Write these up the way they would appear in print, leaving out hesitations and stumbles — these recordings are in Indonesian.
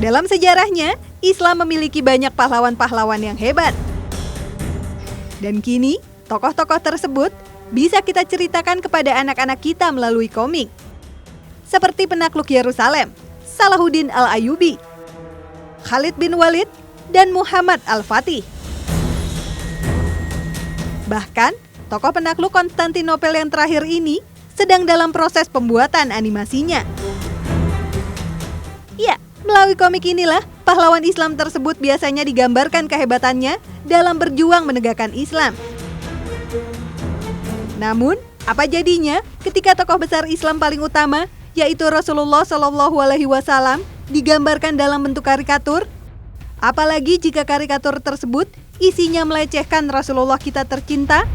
Dalam sejarahnya, Islam memiliki banyak pahlawan-pahlawan yang hebat. Dan kini, tokoh-tokoh tersebut bisa kita ceritakan kepada anak-anak kita melalui komik. Seperti penakluk Yerusalem, Salahuddin Al-Ayyubi, Khalid bin Walid, dan Muhammad Al-Fatih. Bahkan, tokoh penakluk Konstantinopel yang terakhir ini sedang dalam proses pembuatan animasinya. Ya, melalui komik inilah pahlawan Islam tersebut biasanya digambarkan kehebatannya dalam berjuang menegakkan Islam. Namun, apa jadinya ketika tokoh besar Islam paling utama, yaitu Rasulullah SAW, digambarkan dalam bentuk karikatur? Apalagi jika karikatur tersebut isinya melecehkan Rasulullah kita tercinta?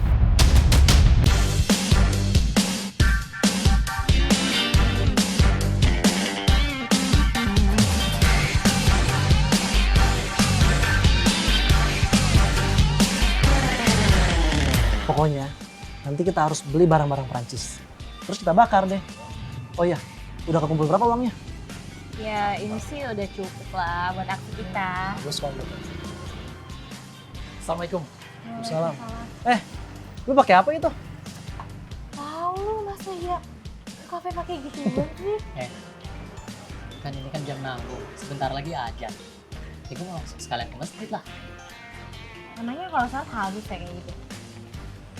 Pokoknya nanti kita harus beli barang-barang Prancis. Terus kita bakar deh. Oh iya, udah kekumpul berapa uangnya? Ya ini sih udah cukup lah buat aksi kita. Bagus banget. Assalamualaikum. Salam. Lu pakai apa itu? Tahu lu masa ya kafe pakai gitu banget. Kan ini kan jam nanggung, sebentar lagi ajan. Ya gue mau sekalian ke masjid lah. Namanya kalau saat habis kayak gitu.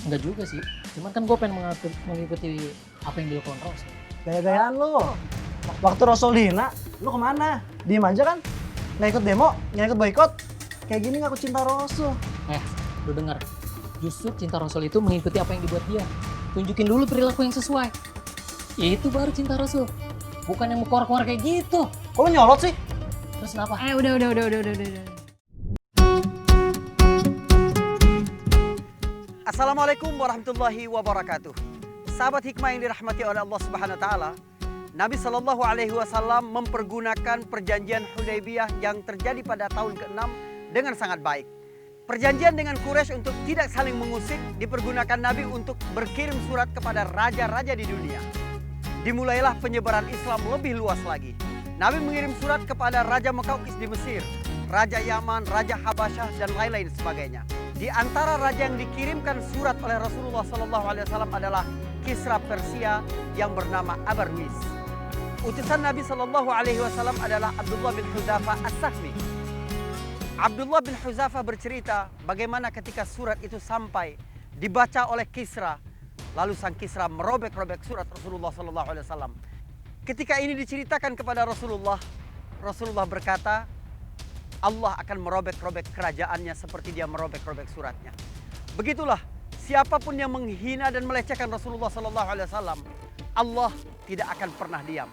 Enggak juga sih, cuman kan gue pengen mengikuti apa yang dilakukan Rasul. Gaya-gayaan lu. Waktu Rasul dihina, lu kemana? Diem aja kan? Nggak ikut demo, nggak ikut boykot. Kayak gini ngaku cinta Rasul. Lu denger, justru cinta Rasul itu mengikuti apa yang dibuat dia. Tunjukin dulu perilaku yang sesuai. Itu baru cinta Rasul. Bukan yang mekor-kor kayak gitu. Kok lu nyolot sih? Terus kenapa? Udah. Assalamualaikum warahmatullahi wabarakatuh. Sahabat hikmah yang dirahmati oleh Allah Subhanahu wa taala, Nabi Shallallahu alaihi wasallam mempergunakan perjanjian Hudaybiyah yang terjadi pada tahun ke-6 dengan sangat baik. Perjanjian dengan Quraisy untuk tidak saling mengusik dipergunakan Nabi untuk berkirim surat kepada raja-raja di dunia. Dimulailah penyebaran Islam lebih luas lagi. Nabi mengirim surat kepada Raja Mekaukis di Mesir, Raja Yaman, Raja Habasyah, dan lain-lain sebagainya. Di antara raja yang dikirimkan surat oleh Rasulullah SAW adalah Kisra Persia yang bernama Abarwis. Utusan Nabi SAW adalah Abdullah bin Hudzafah As-Sahmi. Abdullah bin Hudzafah bercerita bagaimana ketika surat itu sampai dibaca oleh Kisra, lalu sang Kisra merobek-robek surat Rasulullah SAW. Ketika ini diceritakan kepada Rasulullah, Rasulullah berkata, Allah akan merobek-robek kerajaannya seperti dia merobek-robek suratnya. Begitulah, siapapun yang menghina dan melecehkan Rasulullah SAW, Allah tidak akan pernah diam.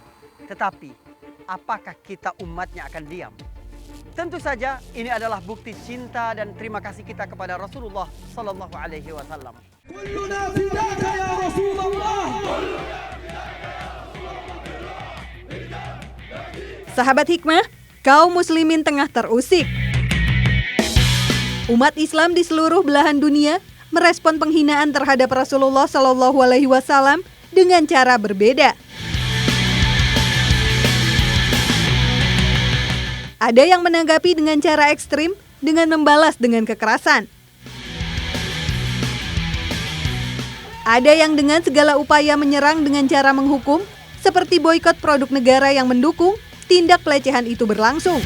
Tetapi, apakah kita umatnya akan diam? Tentu saja ini adalah bukti cinta dan terima kasih kita kepada Rasulullah SAW. Sahabat hikmah, kaum muslimin tengah terusik. Umat Islam di seluruh belahan dunia merespon penghinaan terhadap Rasulullah SAW dengan cara berbeda. Ada yang menanggapi dengan cara ekstrim dengan membalas dengan kekerasan. Ada yang dengan segala upaya menyerang dengan cara menghukum, seperti boikot produk negara yang mendukung tindak pelecehan itu berlangsung.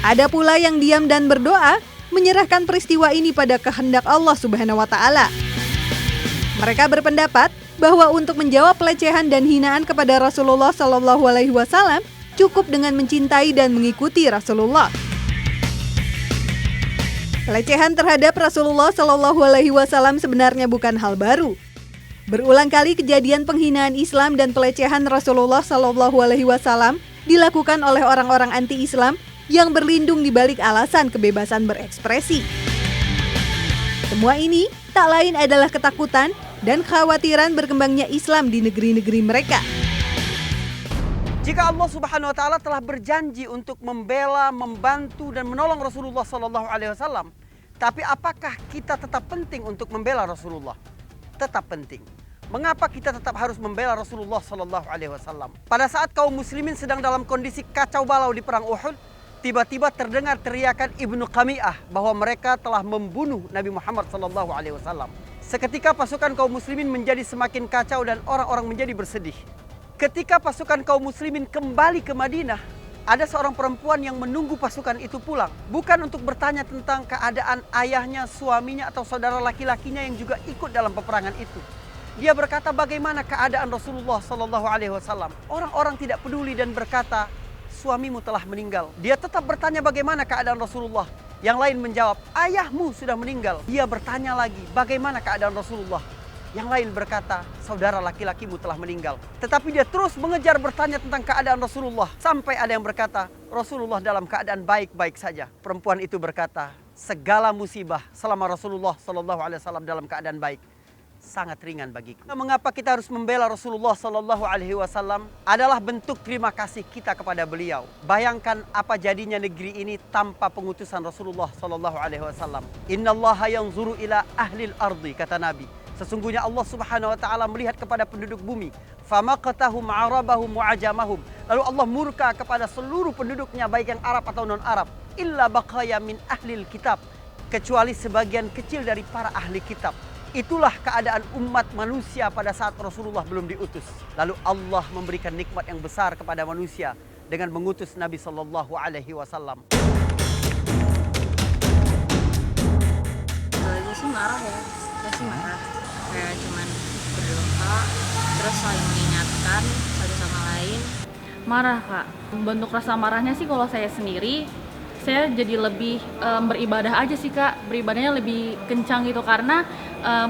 Ada pula yang diam dan berdoa, menyerahkan peristiwa ini pada kehendak Allah Subhanahu wa taala. Mereka berpendapat bahwa untuk menjawab pelecehan dan hinaan kepada Rasulullah SAW cukup dengan mencintai dan mengikuti Rasulullah. Pelecehan terhadap Rasulullah SAW sebenarnya bukan hal baru. Berulang kali kejadian penghinaan Islam dan pelecehan Rasulullah SAW dilakukan oleh orang-orang anti-Islam yang berlindung di balik alasan kebebasan berekspresi. Semua ini tak lain adalah ketakutan dan kekhawatiran berkembangnya Islam di negeri-negeri mereka. Jika Allah Subhanahu wa taala telah berjanji untuk membela, membantu dan menolong Rasulullah SAW, tapi apakah kita tetap penting untuk membela Rasulullah? Tetap penting. Mengapa kita tetap harus membela Rasulullah Sallallahu Alaihi Wasallam? Pada saat kaum muslimin sedang dalam kondisi kacau balau di perang Uhud, tiba-tiba terdengar teriakan Ibnu Qami'ah bahwa mereka telah membunuh Nabi Muhammad Sallallahu Alaihi Wasallam. Seketika pasukan kaum muslimin menjadi semakin kacau dan orang-orang menjadi bersedih. Ketika pasukan kaum muslimin kembali ke Madinah, ada seorang perempuan yang menunggu pasukan itu pulang. Bukan untuk bertanya tentang keadaan ayahnya, suaminya, atau saudara laki-lakinya yang juga ikut dalam peperangan itu. Dia berkata bagaimana keadaan Rasulullah Sallallahu Alaihi Wasallam. Orang-orang tidak peduli dan berkata, suamimu telah meninggal. Dia tetap bertanya bagaimana keadaan Rasulullah. Yang lain menjawab, ayahmu sudah meninggal. Dia bertanya lagi, bagaimana keadaan Rasulullah. Yang lain berkata, saudara laki-lakimu telah meninggal. Tetapi dia terus mengejar bertanya tentang keadaan Rasulullah. Sampai ada yang berkata, Rasulullah dalam keadaan baik-baik saja. Perempuan itu berkata, segala musibah selama Rasulullah Sallallahu Alaihi Wasallam dalam keadaan baik sangat ringan bagiku. Mengapa kita harus membela Rasulullah Sallallahu Alaihi Wasallam? Adalah bentuk terima kasih kita kepada beliau. Bayangkan apa jadinya negeri ini tanpa pengutusan Rasulullah Sallallahu Alaihi Wasallam. Innallaha yanzuru ila ahlil ardi, kata Nabi. Sesungguhnya Allah Subhanahu Wa Taala melihat kepada penduduk bumi. Famaqatahum arabahum wa ajamahum. Lalu Allah murka kepada seluruh penduduknya, baik yang Arab atau non Arab. Illa baqaya min ahlil kitab, kecuali sebagian kecil dari para ahli kitab. Itulah keadaan umat manusia pada saat Rasulullah belum diutus. Lalu Allah memberikan nikmat yang besar kepada manusia dengan mengutus Nabi Sallallahu Alaihi Wasallam. Awalnya sih marah ya, saya sih marah. Kayak cuman berdoa, terus saling mengingatkan satu sama lain. Marah kak, bentuk rasa marahnya sih kalau saya sendiri, saya jadi lebih beribadah aja sih kak, beribadahnya lebih kencang gitu karena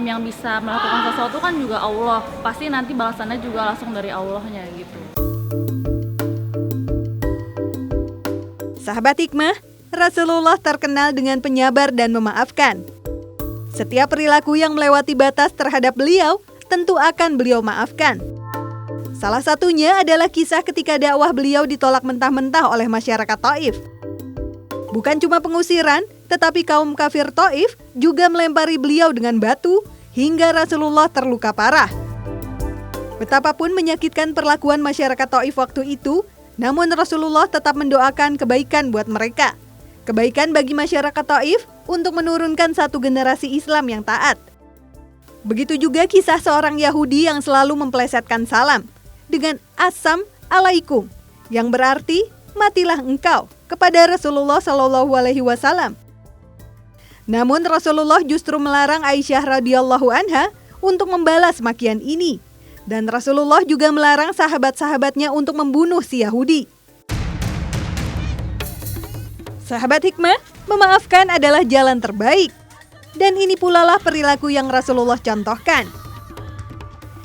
yang bisa melakukan sesuatu kan juga Allah, pasti nanti balasannya juga langsung dari Allahnya gitu. Sahabat hikmah, Rasulullah terkenal dengan penyabar dan memaafkan. Setiap perilaku yang melewati batas terhadap beliau, tentu akan beliau maafkan. Salah satunya adalah kisah ketika dakwah beliau ditolak mentah-mentah oleh masyarakat Taif. Bukan cuma pengusiran, tetapi kaum kafir Taif juga melempari beliau dengan batu hingga Rasulullah terluka parah. Betapapun menyakitkan perlakuan masyarakat Taif waktu itu, namun Rasulullah tetap mendoakan kebaikan buat mereka. Kebaikan bagi masyarakat Taif untuk menurunkan satu generasi Islam yang taat. Begitu juga kisah seorang Yahudi yang selalu memplesetkan salam dengan Assalamualaikum, yang berarti matilah engkau, kepada Rasulullah Shallallahu Alaihi Wasallam. Namun Rasulullah justru melarang Aisyah radhiyallahu anha untuk membalas makian ini, dan Rasulullah juga melarang sahabat-sahabatnya untuk membunuh si Yahudi. Sahabat hikmah, memaafkan adalah jalan terbaik, dan ini pula lah perilaku yang Rasulullah contohkan.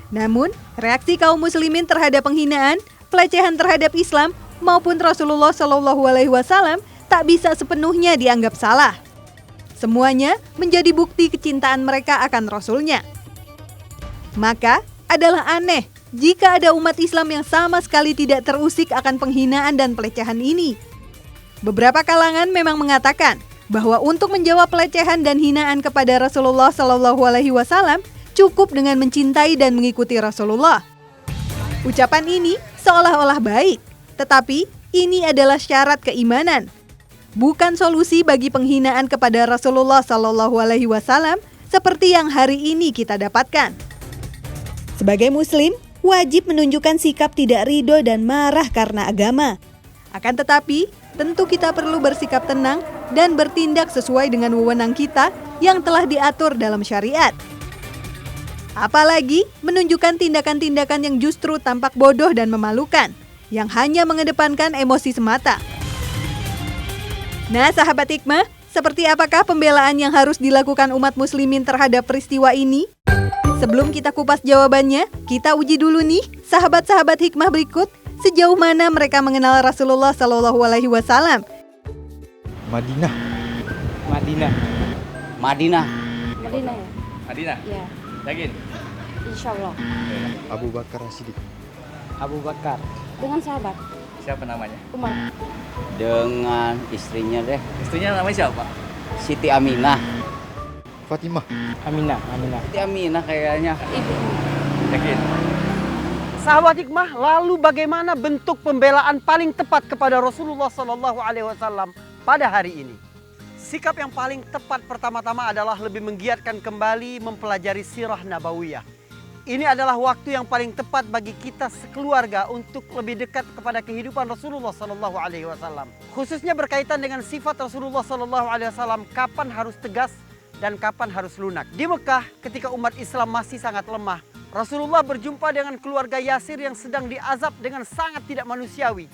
Namun, reaksi kaum muslimin terhadap penghinaan, pelecehan terhadap Islam maupun Rasulullah Shallallahu Alaihi Wasallam tak bisa sepenuhnya dianggap salah. Semuanya menjadi bukti kecintaan mereka akan Rasulnya. Maka adalah aneh jika ada umat Islam yang sama sekali tidak terusik akan penghinaan dan pelecehan ini. Beberapa kalangan memang mengatakan bahwa untuk menjawab pelecehan dan hinaan kepada Rasulullah Shallallahu Alaihi Wasallam cukup dengan mencintai dan mengikuti Rasulullah. Ucapan ini seolah-olah baik, tetapi ini adalah syarat keimanan, bukan solusi bagi penghinaan kepada Rasulullah Shallallahu Alaihi Wasallam seperti yang hari ini kita dapatkan. Sebagai Muslim, wajib menunjukkan sikap tidak ridho dan marah karena agama. Akan tetapi, tentu kita perlu bersikap tenang dan bertindak sesuai dengan wewenang kita yang telah diatur dalam syariat. Apalagi menunjukkan tindakan-tindakan yang justru tampak bodoh dan memalukan, yang hanya mengedepankan emosi semata. Nah, sahabat hikmah, seperti apakah pembelaan yang harus dilakukan umat muslimin terhadap peristiwa ini? Sebelum kita kupas jawabannya, kita uji dulu nih, sahabat-sahabat hikmah berikut, sejauh mana mereka mengenal Rasulullah Shallallahu Alaihi Wasallam. Madinah. Madinah. Madinah ya? Madinah. Iya, Yakin? insya Allah. Abu Bakar As-Siddiq. Abu Bakar. Dengan sahabat, Siapa namanya? Umar. Dengan istrinya deh, Istrinya namanya siapa? Siti Aminah. Fatimah. Aminah. Siti Aminah kayaknya. Ibu. Yakin. Sahabat hikmah, lalu bagaimana bentuk pembelaan paling tepat kepada Rasulullah Sallallahu Alaihi Wasallam pada hari ini? Sikap yang paling tepat pertama-tama adalah lebih menggiatkan kembali mempelajari sirah nabawiyah. Ini adalah waktu yang paling tepat bagi kita sekeluarga untuk lebih dekat kepada kehidupan Rasulullah Sallallahu Alaihi Wasallam. Khususnya berkaitan dengan sifat Rasulullah Sallallahu Alaihi Wasallam, kapan harus tegas dan kapan harus lunak. Di Mekah, ketika umat Islam masih sangat lemah, Rasulullah berjumpa dengan keluarga Yasir yang sedang diazab dengan sangat tidak manusiawi.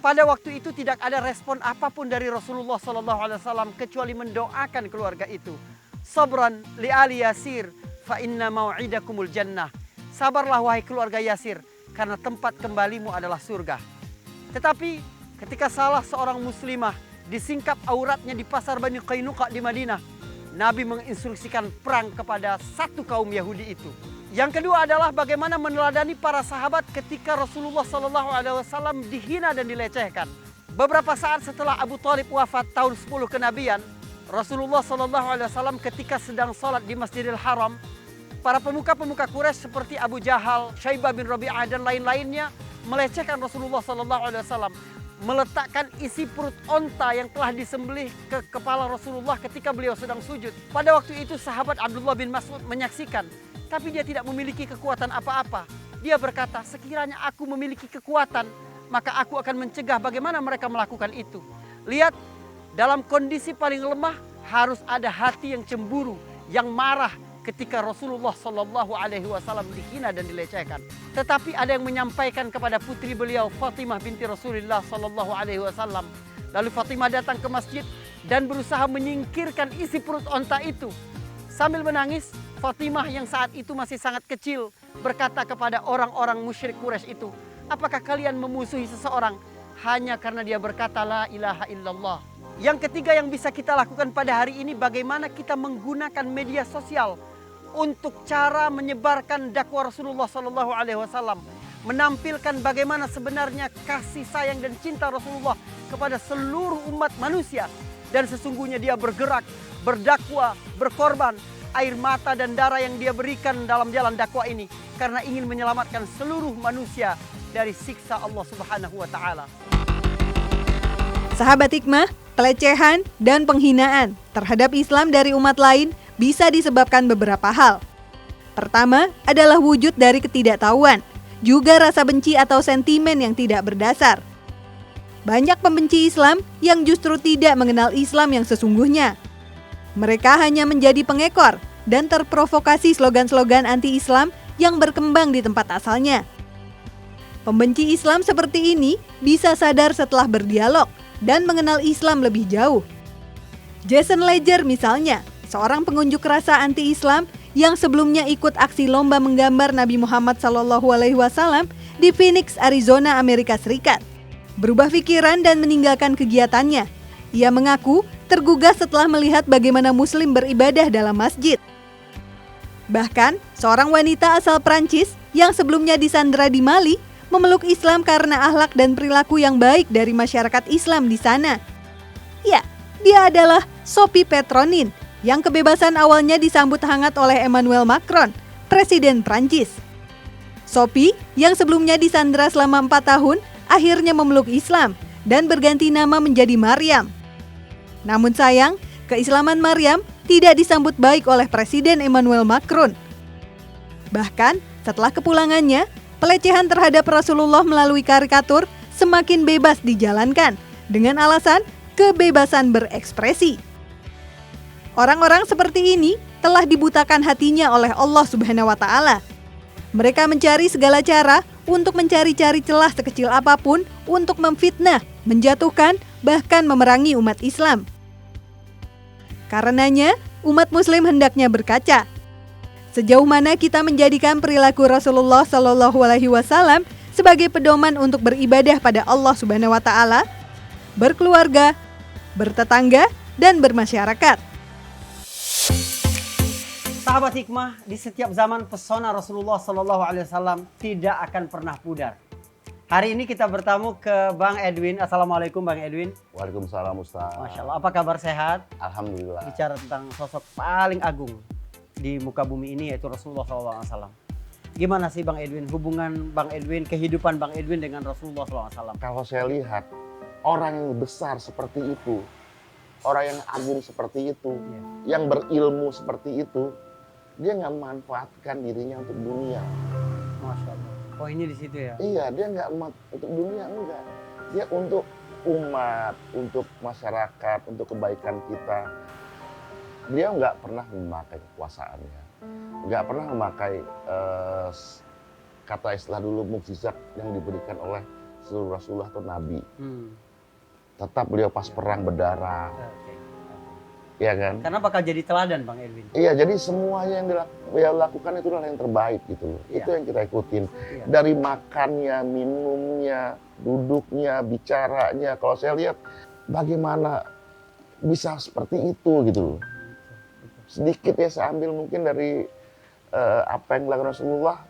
Pada waktu itu tidak ada respon apapun dari Rasulullah SAW kecuali mendoakan keluarga itu. Sabran li ali Yasir fa inna mau'idakumul jannah. Sabarlah wahai keluarga Yasir, karena tempat kembalimu adalah surga. Tetapi ketika salah seorang muslimah disingkap auratnya di pasar Bani Qainuqa di Madinah, Nabi menginstruksikan perang kepada satu kaum Yahudi itu. Yang kedua adalah bagaimana meneladani para sahabat ketika Rasulullah SAW dihina dan dilecehkan. Beberapa saat setelah Abu Thalib wafat tahun 10 kenabian, Rasulullah SAW ketika sedang sholat di Masjidil Haram, para pemuka-pemuka Quraisy seperti Abu Jahal, Syaibah bin Rabi'ah dan lain-lainnya melecehkan Rasulullah SAW, meletakkan isi perut onta yang telah disembelih ke kepala Rasulullah ketika beliau sedang sujud. Pada waktu itu sahabat Abdullah bin Mas'ud menyaksikan, tapi dia tidak memiliki kekuatan apa-apa. Dia berkata, sekiranya aku memiliki kekuatan, maka aku akan mencegah bagaimana mereka melakukan itu. Lihat, dalam kondisi paling lemah harus ada hati yang cemburu, yang marah ketika Rasulullah SAW dihina dan dilecehkan. Tetapi ada yang menyampaikan kepada putri beliau, Fatimah binti Rasulullah SAW. Lalu Fatimah datang ke masjid dan berusaha menyingkirkan isi perut onta itu. Sambil menangis, Fatimah yang saat itu masih sangat kecil berkata kepada orang-orang musyrik Quraisy itu, apakah kalian memusuhi seseorang hanya karena dia berkata la ilaha illallah? Yang ketiga yang bisa kita lakukan pada hari ini, bagaimana kita menggunakan media sosial untuk cara menyebarkan dakwah Rasulullah SAW, menampilkan bagaimana sebenarnya kasih sayang dan cinta Rasulullah kepada seluruh umat manusia, dan sesungguhnya dia bergerak, berdakwah, berkorban, air mata dan darah yang dia berikan dalam jalan dakwah ini karena ingin menyelamatkan seluruh manusia dari siksa Allah Subhanahu wa taala. Sahabat hikmah, pelecehan dan penghinaan terhadap Islam dari umat lain bisa disebabkan beberapa hal. Pertama adalah wujud dari ketidaktahuan, juga rasa benci atau sentimen yang tidak berdasar. Banyak pembenci Islam yang justru tidak mengenal Islam yang sesungguhnya. Mereka hanya menjadi pengekor dan terprovokasi slogan-slogan anti-Islam yang berkembang di tempat asalnya. Pembenci Islam seperti ini bisa sadar setelah berdialog dan mengenal Islam lebih jauh. Jason Ledger misalnya, seorang pengunjuk rasa anti-Islam yang sebelumnya ikut aksi lomba menggambar Nabi Muhammad SAW di Phoenix, Arizona, Amerika Serikat, berubah pikiran dan meninggalkan kegiatannya. Ia mengaku tergugah setelah melihat bagaimana Muslim beribadah dalam masjid. Bahkan, seorang wanita asal Prancis yang sebelumnya disandera di Mali memeluk Islam karena akhlak dan perilaku yang baik dari masyarakat Islam di sana. Ya, dia adalah Sophie Petronin, yang kebebasan awalnya disambut hangat oleh Emmanuel Macron, Presiden Prancis. Sophie, yang sebelumnya disandera selama 4 tahun, akhirnya memeluk Islam dan berganti nama menjadi Maryam. Namun sayang, keislaman Maryam tidak disambut baik oleh Presiden Emmanuel Macron. Bahkan, setelah kepulangannya, pelecehan terhadap Rasulullah melalui karikatur semakin bebas dijalankan dengan alasan kebebasan berekspresi. Orang-orang seperti ini telah dibutakan hatinya oleh Allah Subhanahu wa taala. Mereka mencari segala cara untuk mencari-cari celah sekecil apapun untuk memfitnah, menjatuhkan, bahkan memerangi umat Islam. Karenanya, umat Muslim hendaknya berkaca. Sejauh mana kita menjadikan perilaku Rasulullah SAW sebagai pedoman untuk beribadah pada Allah Subhanahu wa taala, berkeluarga, bertetangga, dan bermasyarakat. Sahabat hikmah, di setiap zaman pesona Rasulullah SAW tidak akan pernah pudar. Hari ini kita bertamu ke Bang Edwin. Assalamualaikum Bang Edwin. Waalaikumsalam Ustaz. Masya Allah, apa kabar, sehat? Alhamdulillah. Bicara tentang sosok paling agung di muka bumi ini, yaitu Rasulullah SAW. Gimana sih Bang Edwin, hubungan Bang Edwin, kehidupan Bang Edwin dengan Rasulullah SAW? Kalau saya lihat orang yang besar seperti itu, orang yang agung seperti itu, yang berilmu seperti itu, dia nggak memanfaatkan dirinya untuk dunia. Masya Allah. Poinnya di situ ya? Iya, dia nggak untuk dunia, enggak. Dia untuk umat, untuk masyarakat, untuk kebaikan kita. Dia nggak pernah memakai kekuasaannya, nggak pernah memakai kata istilah dulu mukjizat yang diberikan oleh seluruh Rasulullah atau Nabi. Tetap beliau pas perang berdarah. Iya kan? Karena bakal jadi teladan Bang Edwin. Iya, jadi semuanya yang dia lakukan itu adalah yang terbaik gitu loh. Iya. Itu yang kita ikutin. Iya. Dari makannya, minumnya, duduknya, bicaranya. Kalau saya lihat bagaimana bisa seperti itu gitu loh. Sedikit ya saya ambil mungkin dari apa yang dilakukan Rasulullah,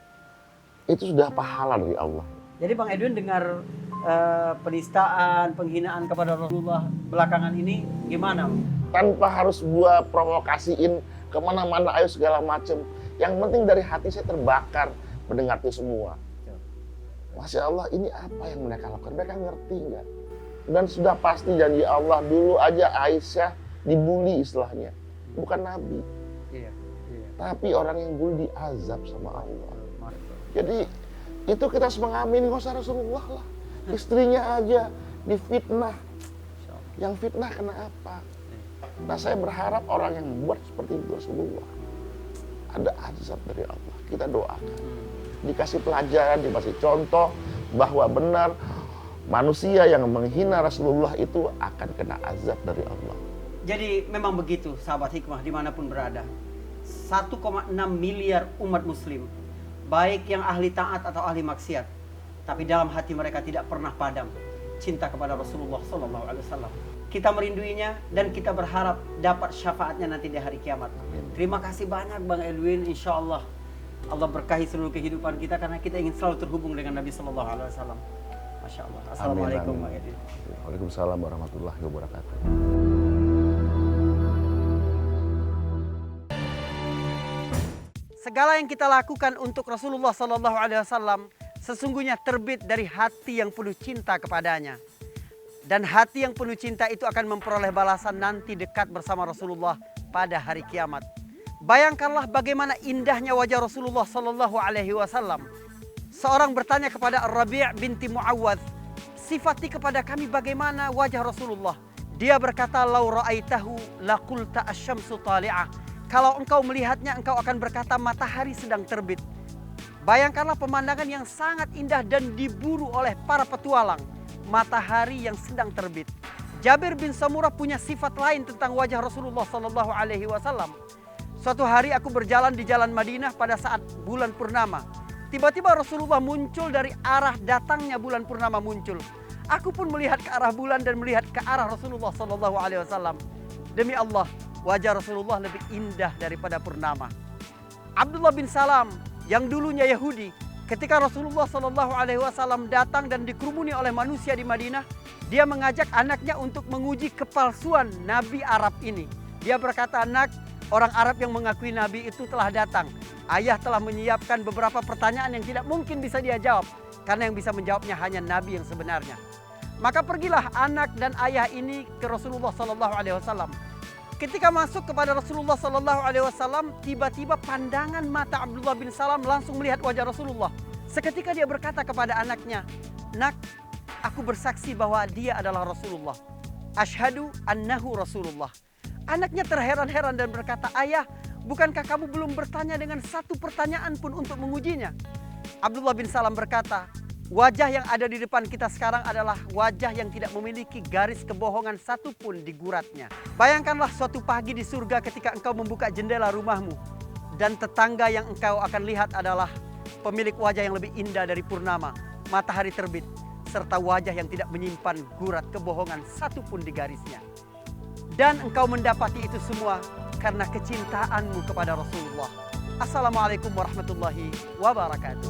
itu sudah pahala dari Allah. Jadi Bang Edwin dengar penistaan, penghinaan kepada Rasulullah belakangan ini gimana? Tanpa harus gua provokasiin kemana-mana, ayo segala macem. Yang penting dari hati saya terbakar mendengar itu semua. Masya Allah, ini apa yang mereka lakukan? Mereka ngerti nggak? Dan sudah pasti janji Allah, dulu aja Aisyah dibully istilahnya. Bukan Nabi. Iya. Tapi orang yang bully diazab sama Allah. Jadi itu kita harus mengamini, nggak usah Rasulullah lah. Istrinya aja difitnah. Yang fitnah kena apa? Nah, saya berharap orang yang buat seperti itu Rasulullah, ada azab dari Allah. Kita doakan. Dikasih pelajaran, dikasih contoh bahwa benar manusia yang menghina Rasulullah itu akan kena azab dari Allah. Jadi memang begitu sahabat hikmah dimanapun berada. 1,6 miliar umat muslim, baik yang ahli taat atau ahli maksiat, tapi dalam hati mereka tidak pernah padam cinta kepada Rasulullah SAW. Kita merinduinya dan kita berharap dapat syafaatnya nanti di hari kiamat. Terima kasih banyak Bang Edwin. Insya Allah Allah berkahi seluruh kehidupan kita karena kita ingin selalu terhubung dengan Nabi SAW. Masya Allah. Assalamualaikum Bang Edwin. Waalaikumsalam warahmatullahi wabarakatuh. Segala yang kita lakukan untuk Rasulullah SAW sesungguhnya terbit dari hati yang penuh cinta kepadanya. Dan hati yang penuh cinta itu akan memperoleh balasan nanti dekat bersama Rasulullah pada hari kiamat. Bayangkanlah bagaimana indahnya wajah Rasulullah SAW. Seorang bertanya kepada Ar-Rabi' binti Mu'awwadh, sifati kepada kami bagaimana wajah Rasulullah. Dia berkata, "Lau ra'aitahu laqulta asy-syamsu tali'ah." Kalau engkau melihatnya, engkau akan berkata matahari sedang terbit. Bayangkanlah pemandangan yang sangat indah dan diburu oleh para petualang. Matahari yang sedang terbit. Jabir bin Samurah punya sifat lain tentang wajah Rasulullah SAW. Suatu hari aku berjalan di jalan Madinah pada saat bulan purnama. Tiba-tiba Rasulullah muncul dari arah datangnya bulan purnama muncul. Aku pun melihat ke arah bulan dan melihat ke arah Rasulullah SAW. Demi Allah, wajah Rasulullah lebih indah daripada purnama. Abdullah bin Salam yang dulunya Yahudi, ketika Rasulullah SAW datang dan dikerumuni oleh manusia di Madinah, dia mengajak anaknya untuk menguji kepalsuan Nabi Arab ini. Dia berkata, "Anak, orang Arab yang mengakui Nabi itu telah datang. Ayah telah menyiapkan beberapa pertanyaan yang tidak mungkin bisa dia jawab, karena yang bisa menjawabnya hanya Nabi yang sebenarnya." Maka pergilah anak dan ayah ini ke Rasulullah SAW. Ketika masuk kepada Rasulullah SAW, tiba-tiba pandangan mata Abdullah bin Salam langsung melihat wajah Rasulullah. Seketika dia berkata kepada anaknya, "Nak, aku bersaksi bahwa dia adalah Rasulullah. Asyhadu annahu Rasulullah." Anaknya terheran-heran dan berkata, "Ayah, bukankah kamu belum bertanya dengan satu pertanyaan pun untuk mengujinya?" Abdullah bin Salam berkata, "Wajah yang ada di depan kita sekarang adalah wajah yang tidak memiliki garis kebohongan satupun di guratnya. Bayangkanlah suatu pagi di surga ketika engkau membuka jendela rumahmu dan tetangga yang engkau akan lihat adalah pemilik wajah yang lebih indah dari purnama, matahari terbit, serta wajah yang tidak menyimpan gurat kebohongan satupun di garisnya. Dan engkau mendapati itu semua karena kecintaanmu kepada Rasulullah." Assalamualaikum warahmatullahi wabarakatuh.